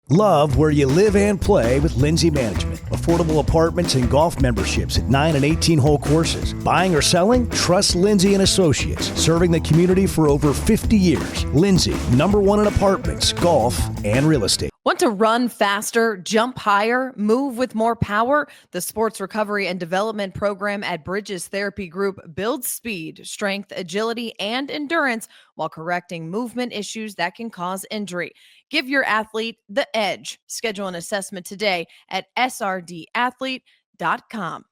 Love where you live and play with Lindsay Management. Affordable apartments and golf memberships at 9 and 18-hole courses. Buying or selling? Trust Lindsay and Associates. Serving the community for over 50 years. Lindsay, #1 in apartments, golf, and real estate. Want to run faster, jump higher, move with more power? The Sports Recovery and Development Program at Bridges Therapy Group builds speed, strength, agility, and endurance while correcting movement issues that can cause injury. Give your athlete the edge. Schedule an assessment today at srdathlete.com.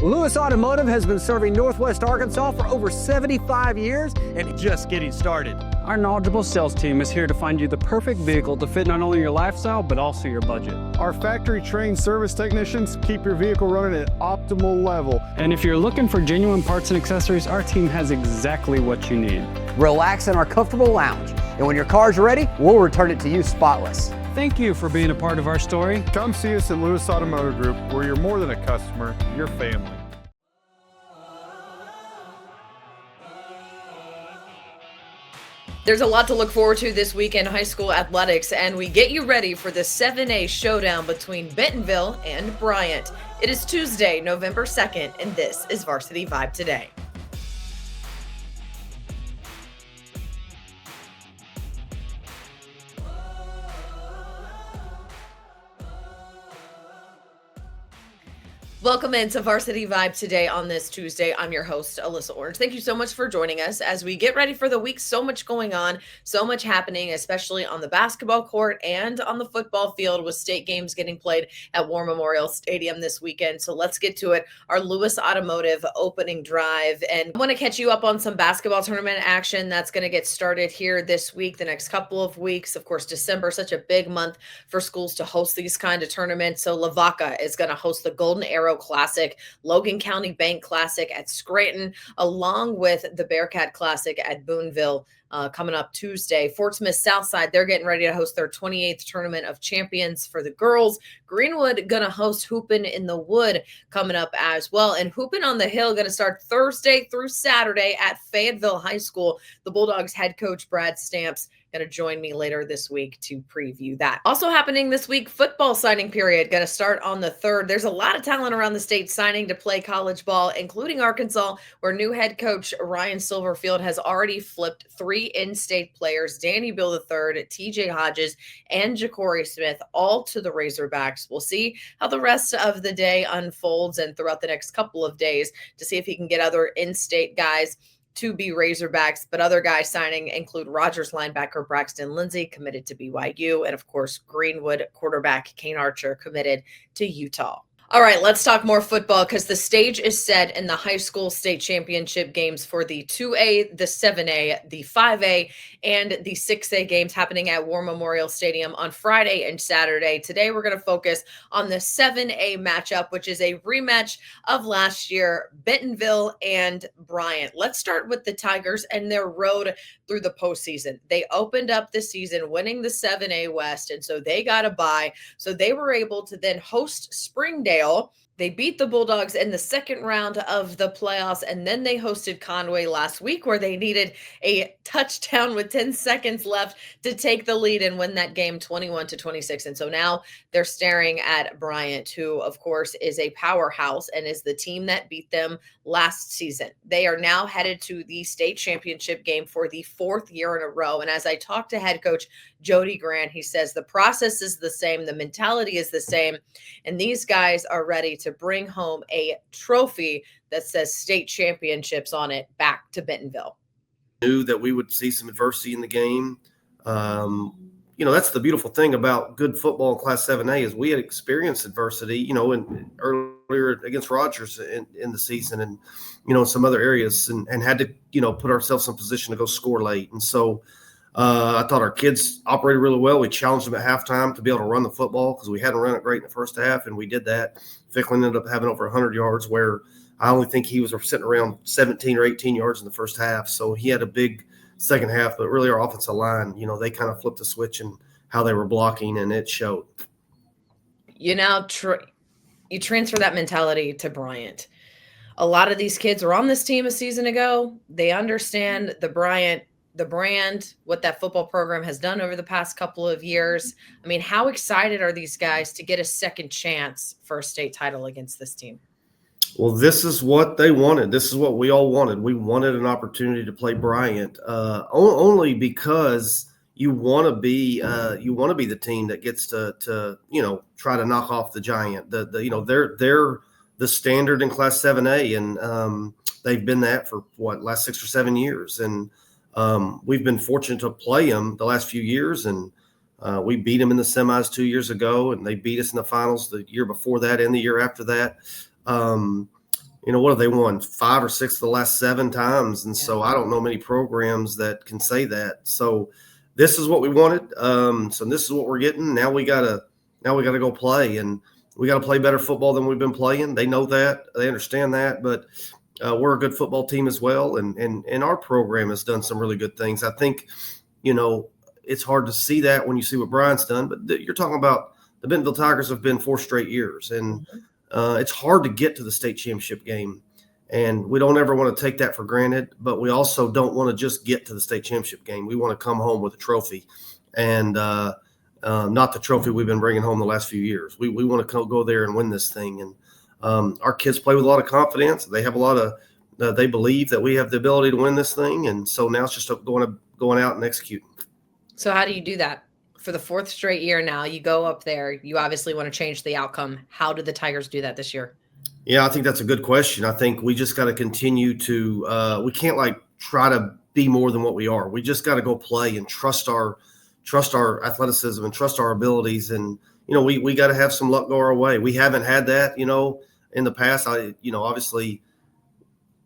Lewis Automotive has been serving Northwest Arkansas for over 75 years and just getting started. Our knowledgeable sales team is here to find you the perfect vehicle to fit not only your lifestyle, but also your budget. Our factory-trained service technicians keep your vehicle running at optimal level. And if you're looking for genuine parts and accessories, our team has exactly what you need. relax in our comfortable lounge. And when your car's ready, we'll return it to you spotless. Thank you for being a part of our story. Come see us at Lewis Automotive Group, where you're more than a customer, you're family. There's a lot to look forward to this week in high school athletics, and we get you ready for the 7A showdown between Bentonville and Bryant. It is Tuesday, November 2nd, and this is Varsity Vibe Today. Welcome into Varsity Vibe Today on this Tuesday. I'm your host, Alyssa Orange. Thank you so much for joining us as we get ready for the week. So much going on, so much happening, especially on the basketball court and on the football field with state games getting played at War Memorial Stadium this weekend. So let's get to it. Our Lewis Automotive opening drive. And I want to catch you up on some basketball tournament action that's going to get started here this week, the next couple of weeks. Of course, December, such a big month for schools to host these kind of tournaments. So Lavaca is going to host the Golden Arrow Classic, Logan County Bank Classic at Scranton, along with the Bearcat Classic at Boonville coming up Tuesday. Fort Smith Southside, they're getting ready to host their 28th Tournament of Champions for the girls. Greenwood going to host Hoopin' in the Wood coming up as well. And Hoopin' on the Hill going to start Thursday through Saturday at Fayetteville High School. The Bulldogs head coach Brad Stamps going to join me later this week to preview that. Also happening this week, football signing period going to start on the 3rd. There's a lot of talent around the state signing to play college ball, including Arkansas, where new head coach Ryan Silverfield has already flipped 3 in-state players, Danny Bill III, TJ Hodges, and Ja'Cory Smith, all to the Razorbacks. We'll see how the rest of the day unfolds and throughout the next couple of days to see if he can get other in-state guys to be Razorbacks, but other guys signing include Rogers linebacker Braxton Lindsay, committed to BYU, and of course, Greenwood quarterback Kane Archer, committed to Utah. All right, let's talk more football because the stage is set in the high school state championship games for the 2A, the 7A, the 5A, and the 6A games happening at War Memorial Stadium on Friday and Saturday. Today, we're going to focus on the 7A matchup, which is a rematch of last year, Bentonville and Bryant. Let's start with the Tigers and their road through the postseason. They opened up the season winning the 7A West, and so they got a bye. So they were able to then host Springdale. They beat the Bulldogs in the second round of the playoffs, and then they hosted Conway last week where they needed a touchdown with 10 seconds left to take the lead and win that game 21-26. And so now they're staring at Bryant, who, of course, is a powerhouse and is the team that beat them last season. They are now headed to the state championship game for the 4th year in a row. And as I talked to head coach Jody Grant, he says the process is the same, the mentality is the same, and these guys are ready to bring home a trophy that says state championships on it back to Bentonville. Knew that we would see some adversity in the game. That's the beautiful thing about good football in Class 7A is we had experienced adversity, in earlier against Rogers in the season and, in some other areas and had to, put ourselves in position to go score late. And so I thought our kids operated really well. We challenged them at halftime to be able to run the football because we hadn't run it great in the first half, and we did that. Ficklin ended up having over 100 yards where I only think he was sitting around 17 or 18 yards in the first half. So he had a big second half, but really our offensive line, they kind of flipped the switch in how they were blocking, and it showed. You transfer that mentality to Bryant. A lot of these kids were on this team a season ago. They understand the Bryant the brand, what that football program has done over the past couple of years. I mean, how excited are these guys to get a second chance for a state title against this team? Well, this is what they wanted. This is what we all wanted. We wanted an opportunity to play Bryant, only because you want to be the team that gets to try to knock off the Giant. They're the standard in Class 7A, and they've been that for last 6 or 7 years, and we've been fortunate to play them the last few years, and we beat them in the semis 2 years ago, and they beat us in the finals the year before that and the year after that. What have they won? 5 or 6 of the last 7 times. And so I don't know many programs that can say that. So this is what we wanted. So this is what we're getting. Now we gotta go play, and we got to play better football than we've been playing. They know that, they understand that, but we're a good football team as well. And our program has done some really good things. I think, it's hard to see that when you see what Bryant's done, but you're talking about the Bentonville Tigers have been 4 straight years, and it's hard to get to the state championship game, and we don't ever want to take that for granted, but we also don't want to just get to the state championship game. We want to come home with a trophy, and not the trophy we've been bringing home the last few years. We want to go there and win this thing, and our kids play with a lot of confidence. They have a lot of they believe that we have the ability to win this thing, and so now it's just going out and executing. So how do you do that? For the 4th straight year now, you go up there. You obviously want to change the outcome. How did the Tigers do that this year? Yeah, I think that's a good question. I think we just got to continue to we can't try to be more than what we are. We just got to go play and trust our athleticism and trust our abilities. And, we got to have some luck go our way. We haven't had that, in the past. Obviously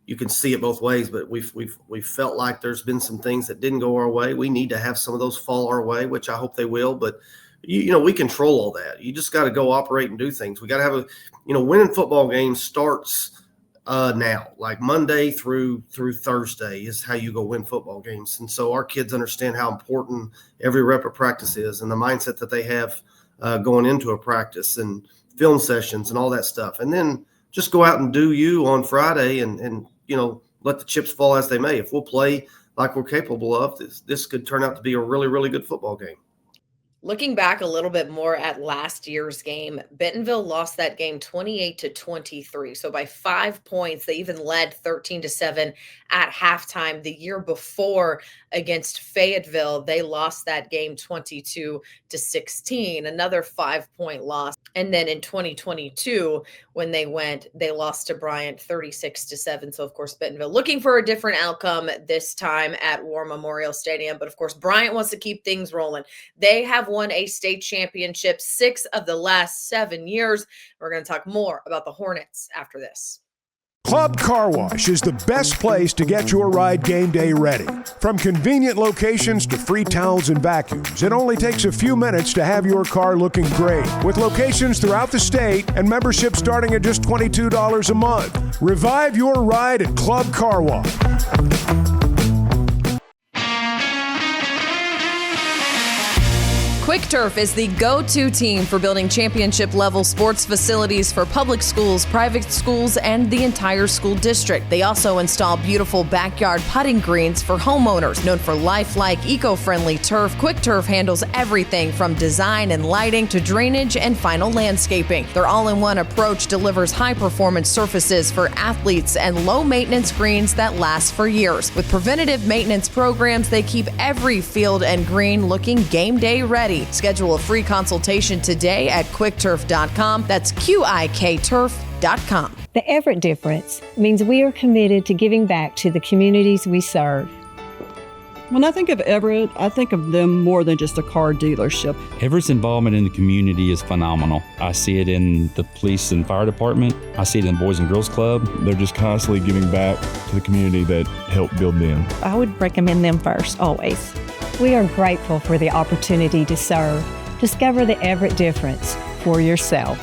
you can see it both ways, but we've felt like there's been some things that didn't go our way. We need to have some of those fall our way, which I hope they will. But we control all that. You just got to go operate and do things. We got to have winning football games starts now, like Monday through Thursday is how you go win football games. And so our kids understand how important every rep of practice is, and the mindset that they have going into a practice and film sessions and all that stuff. And then just go out and do you on Friday and let the chips fall as they may. If we'll play like we're capable of, this could turn out to be a really, really good football game. Looking back a little bit more at last year's game, Bentonville lost that game 28-23. So by 5 points, they even led 13-7 at halftime. The year before against Fayetteville, they lost that game 22-16, another 5-point loss. And then in 2022, when they lost to Bryant 36-7. So of course, Bentonville looking for a different outcome this time at War Memorial Stadium. But of course, Bryant wants to keep things rolling. They have won a state championship 6 of the last 7 years. We're going to talk more about the Hornets after this. Club Car Wash is the best place to get your ride game day ready. From convenient locations to free towels and vacuums, it only takes a few minutes to have your car looking great. With locations throughout the state and membership starting at just $22 a month. Revive your ride at Club Car Wash. Quick Turf is the go-to team for building championship-level sports facilities for public schools, private schools, and the entire school district. They also install beautiful backyard putting greens for homeowners. Known for lifelike, eco-friendly turf, Quick Turf handles everything from design and lighting to drainage and final landscaping. Their all-in-one approach delivers high-performance surfaces for athletes and low-maintenance greens that last for years. With preventative maintenance programs, they keep every field and green looking game day ready. Schedule a free consultation today at quickturf.com. That's QIKturf.com. The Everett difference means we are committed to giving back to the communities we serve. When I think of Everett, I think of them more than just a car dealership. Everett's involvement in the community is phenomenal. I see it in the police and fire department. I see it in the Boys and Girls Club. They're just constantly giving back to the community that helped build them. I would recommend them first, always. We are grateful for the opportunity to serve. Discover the Everett difference for yourself.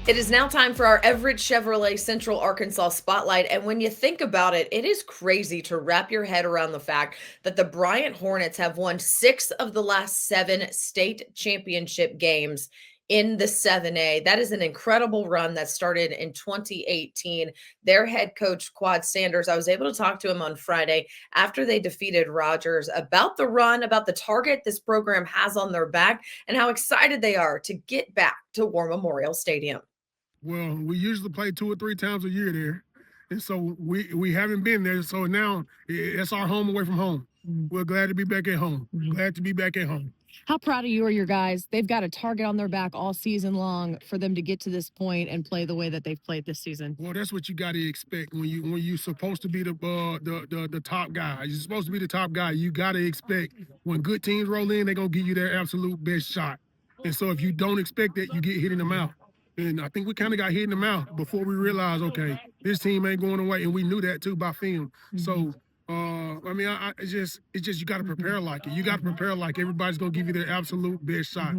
It is now time for our Everett Chevrolet Central Arkansas Spotlight. And when you think about it, it is crazy to wrap your head around the fact that the Bryant Hornets have won 6 of the last 7 state championship games in the 7A. That is an incredible run that started in 2018. Their head coach, Quad Sanders, I was able to talk to him on Friday after they defeated Rogers about the run, about the target this program has on their back, and how excited they are to get back to War Memorial Stadium. Well, we usually play 2 or 3 times a year there. And so we haven't been there. So now it's our home away from home. We're glad to be back at home. Glad to be back at home. How proud of you are your guys? They've got a target on their back all season long for them to get to this point and play the way that they've played this season. Well, that's what you got to expect when you're supposed to be the top guy. You're supposed to be the top guy. You got to expect when good teams roll in, they're going to give you their absolute best shot. And so if you don't expect that, you get hit in the mouth. And I think we kind of got hit in the mouth before we realized, okay, this team ain't going away. And we knew that, too, by film. So, it's just you got to prepare like it. You got to prepare like everybody's going to give you their absolute best shot.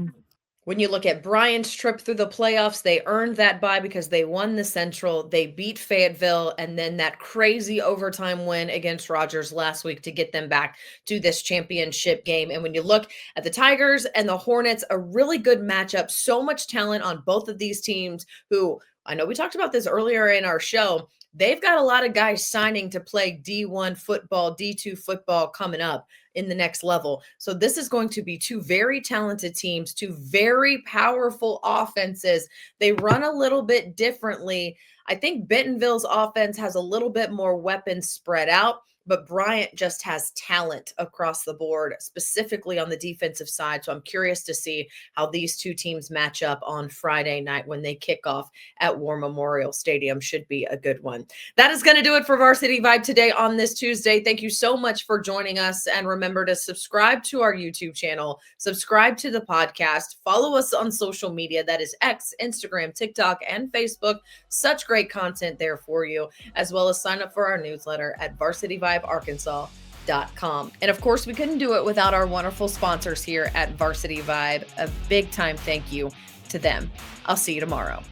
When you look at Bryant's trip through the playoffs, they earned that bye because they won the Central. They beat Fayetteville, and then that crazy overtime win against Rogers last week to get them back to this championship game. And when you look at the Tigers and the Hornets, a really good matchup. So much talent on both of these teams who, I know we talked about this earlier in our show, they've got a lot of guys signing to play D1 football, D2 football coming up in the next level. So this is going to be 2 very talented teams, 2 very powerful offenses. They run a little bit differently. I think Bentonville's offense has a little bit more weapons spread out, but Bryant just has talent across the board, specifically on the defensive side. So I'm curious to see how these 2 teams match up on Friday night when they kick off at War Memorial Stadium. Should be a good one. That is going to do it for Varsity Vibe today on this Tuesday. Thank you so much for joining us. And remember to subscribe to our YouTube channel, subscribe to the podcast, follow us on social media. That is X, Instagram, TikTok, and Facebook. Such great content there for you, as well as sign up for our newsletter at varsityvibearkansas.com. And of course, we couldn't do it without our wonderful sponsors here at Varsity Vibe. A big time thank you to them. I'll see you tomorrow.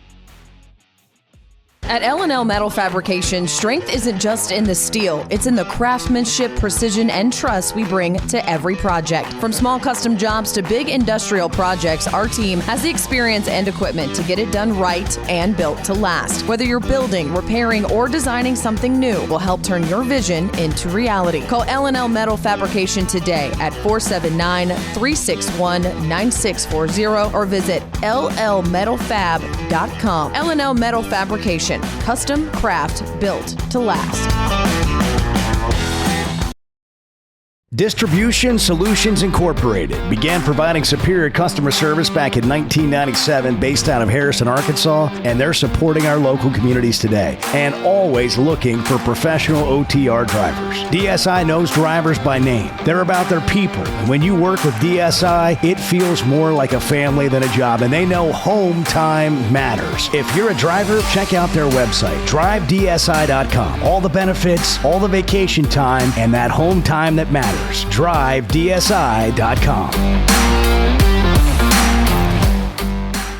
At L&L Metal Fabrication, strength isn't just in the steel, it's in the craftsmanship, precision, and trust we bring to every project. From small custom jobs to big industrial projects, our team has the experience and equipment to get it done right and built to last. Whether you're building, repairing, or designing something new, we'll help turn your vision into reality. Call L&L Metal Fabrication today at 479-361-9640 or visit llmetalfab.com. L&L Metal Fabrication. Custom craft built to last. Distribution Solutions Incorporated began providing superior customer service back in 1997 based out of Harrison, Arkansas, and they're supporting our local communities today and always looking for professional OTR drivers. DSI knows drivers by name. They're about their people, and when you work with DSI, it feels more like a family than a job, and they know home time matters. If you're a driver, check out their website, drivedsi.com. All the benefits, all the vacation time, and that home time that matters. drivedsi.com.